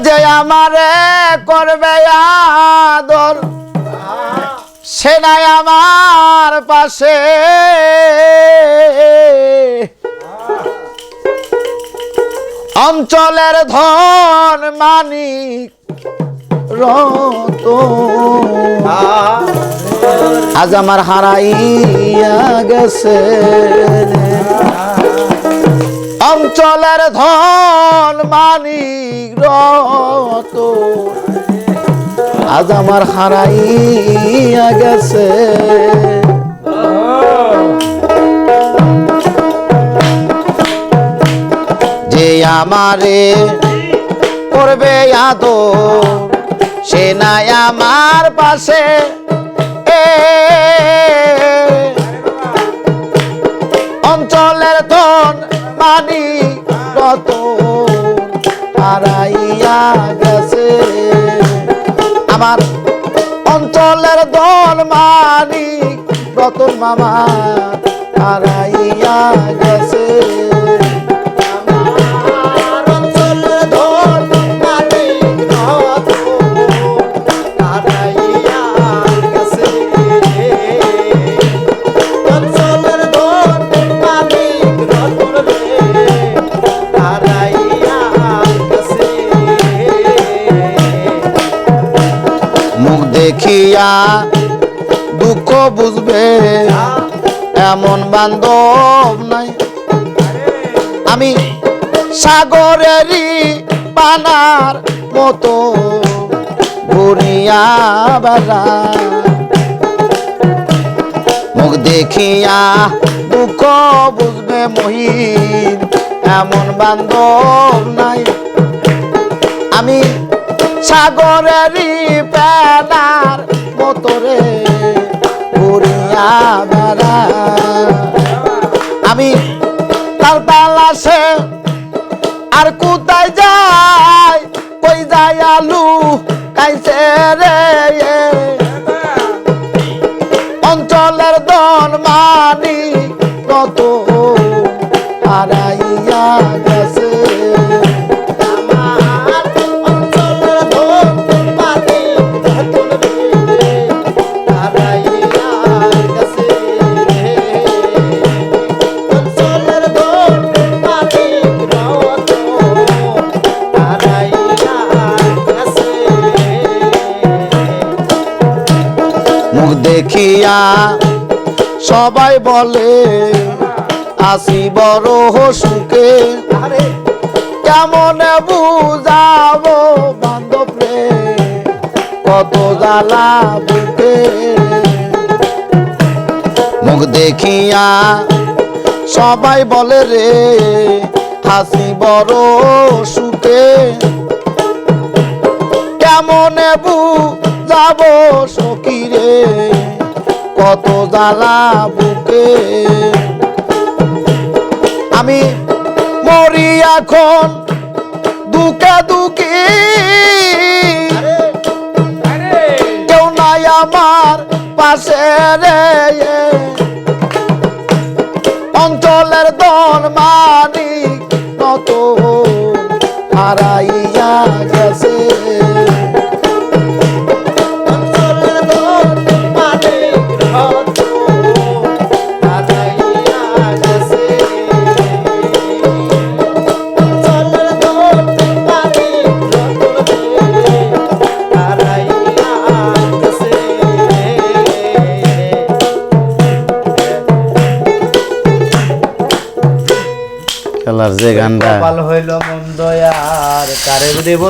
যে আমারে করবে আদর সে নাই আমার পাশে অঞ্চলের ধন মানিক রতন আজ আমার হারাইয়া গেছে অঞ্চলের ধন মানিক রতন আজ আমার হারাইয়া গেছে যে আমারে করবে আদর সে নাই আমার পাশে অঞ্চলের ধন মানিক রতন হারাইয়া গেছে আমার অঞ্চলের ধন মানিক রতন মামা হারাইয়া গেছে দেখিয়া দুঃখ বুঝবে এমন বান্ধব নাই আমি সাগরেরই পানার মতো ঘুরিয়া বেড়া মুখ দেখিয়া দুঃখ বুঝবে মহিন এমন বান্ধব নাই আমি সাগরেরই পেনার মতরে ঘুরিয়া বেড়া আমি তার তালাশে আর কোথায় যাই কই যাই আলু কাইছে রে অঞ্চলের ধন মানিক কত হারাইয়া গেছে দেখিয়া সবাই বলে আসি বড় সুখে কেমন বুঝাবো বান্ধব রে কত জ্বালা বুকে মুখ দেখিয়া সবাই বলে রে হাসি বড় সুখে কেমন বুঝাবো সখী রে কত জ্বালা বুকে আমি মরি এখন দুঃখে দুঃখী কেউ নাই আমার পাশে রে অঞ্চলের ধন মানিক নত হারাইয়া গেছে খেলার যে গানটা ভালো হইল মন্দ আর কারে দেব